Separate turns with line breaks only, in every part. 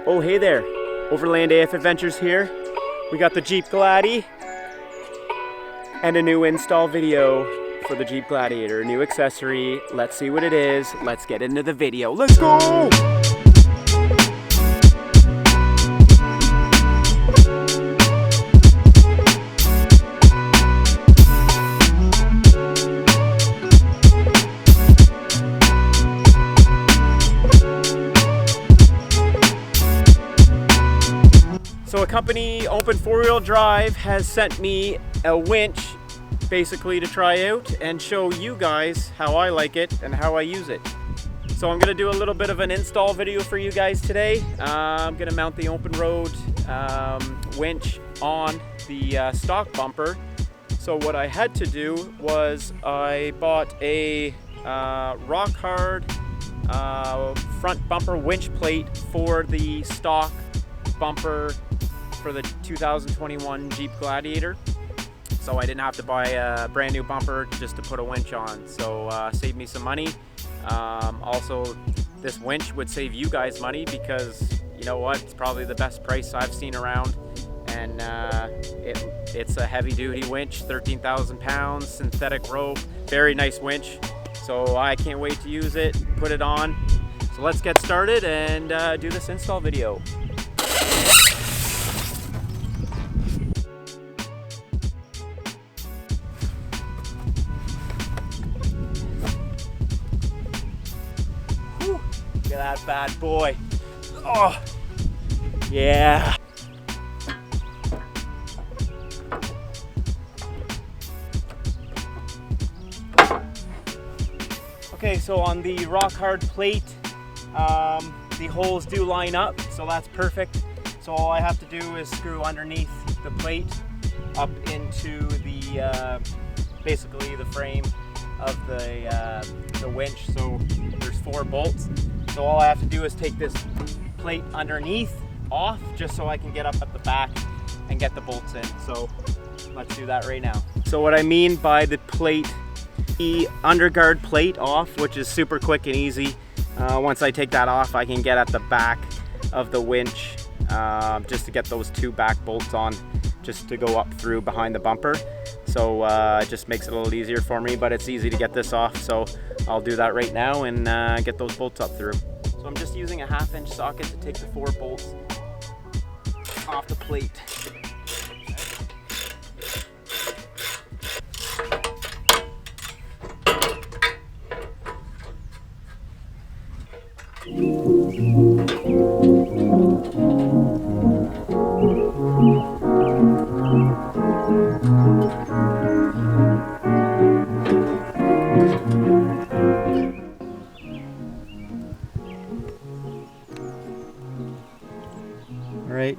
Oh, hey there, Overlandaf Adventures here. We got the Jeep Gladi and a new install video for the Jeep Gladiator, a new accessory. Let's see what it is. Let's get into the video. Let's go! So a company, Open 4-wheel drive, has sent me a winch basically to try out and show you guys how I like it and how I use it. So I'm gonna do a little bit of an install video for you guys today. I'm gonna mount the Openroad winch on the stock bumper. So what I had to do was I bought a rock hard front bumper winch plate for the stock bumper for the 2021 Jeep Gladiator. So I didn't have to buy a brand new bumper just to put a winch on. So saved me some money. Also, this winch would save you guys money because you know what? It's probably the best price I've seen around. And it's a heavy duty winch, 13,000 pounds, synthetic rope, very nice winch. So I can't wait to use it, put it on. So let's get started and do this install video. Look at that bad boy. Oh, yeah. Okay, so on the rock hard plate, the holes do line up, so that's perfect. So all I have to do is screw underneath the plate up into the basically the frame of the winch. So there's 4 bolts. So all I have to do is take this plate underneath off just so I can get up at the back and get the bolts in. So let's do that right now. So what I mean by the plate, the underguard plate off, which is super quick and easy. Once I take that off, I can get at the back of the winch just to get those 2 back bolts on, just to go up through behind the bumper. So it just makes it a little easier for me, but it's easy to get this off. So I'll do that right now and get those bolts up through. So I'm just using a 1/2-inch socket to take the 4 bolts off the plate. Alright,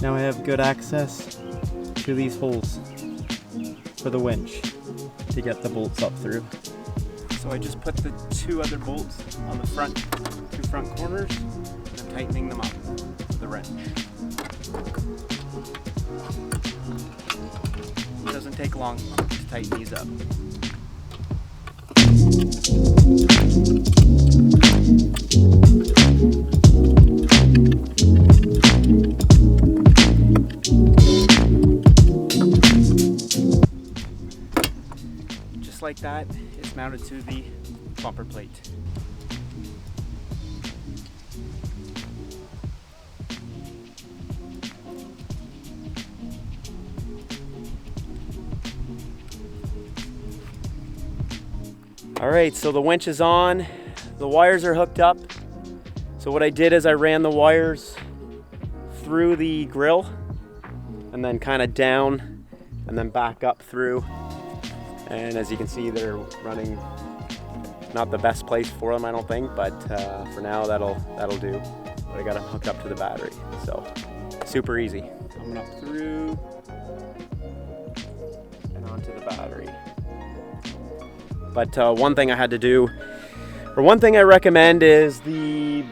now I have good access to these holes for the winch to get the bolts up through. So I just put the 2 other bolts on the front, 2 front corners, and I'm tightening them up with the wrench. It doesn't take long to tighten these up. Just like that, it's mounted to the bumper plate. Alright, so the winch is on, the wires are hooked up. So what I did is I ran the wires through the grill and then kind of down and then back up through. And as you can see, they're running not the best place for them, I don't think, but for now that'll do. But I got them hooked up to the battery, so super easy. Coming up through and onto the battery. But one thing I had to do, or one thing I recommend, is the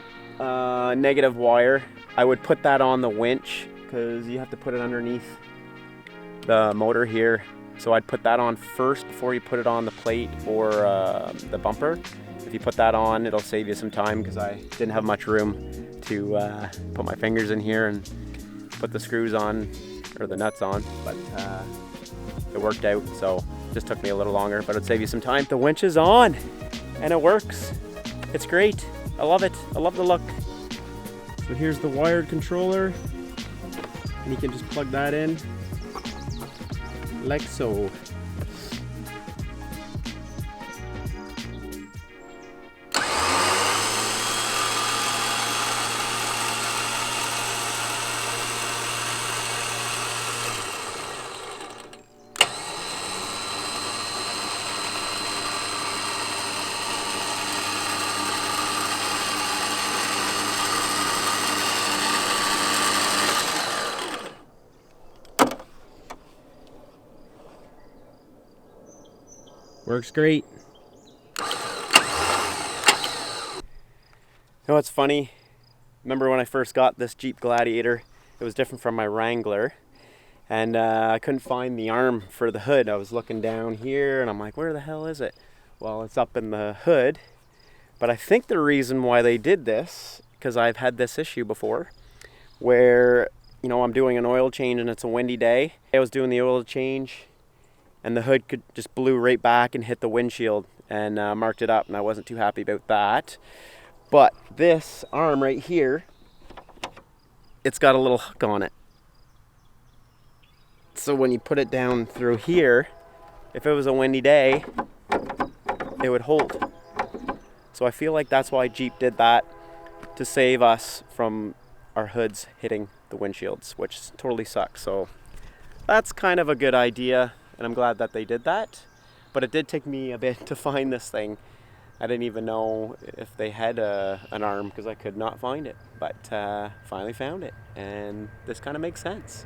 negative wire. I would put that on the winch because you have to put it underneath the motor here. So I'd put that on first before you put it on the plate or the bumper, if you put that on, it'll save you some time because I didn't have much room to put my fingers in here and put the screws on, or the nuts on, but it worked out, so it just took me a little longer, but it'll save you some time. The winch is on, and it works. It's great. I love it. I love the look. So here's the wired controller, and you can just plug that in like so. Works great. You know what's funny? Remember when I first got this Jeep Gladiator, it was different from my Wrangler, and I couldn't find the arm for the hood. I was looking down here and I'm like, where the hell is it? Well, it's up in the hood, but I think the reason why they did this, because I've had this issue before, where, you know, I'm doing an oil change and it's a windy day. I was doing the oil change and the hood just blew right back and hit the windshield and marked it up, and I wasn't too happy about that. But this arm right here, it's got a little hook on it. So when you put it down through here, if it was a windy day, it would hold. So I feel like that's why Jeep did that, to save us from our hoods hitting the windshields, which totally sucks. So that's kind of a good idea, and I'm glad that they did that. But it did take me a bit to find this thing. I didn't even know if they had an arm because I could not find it. But finally found it, and this kind of makes sense.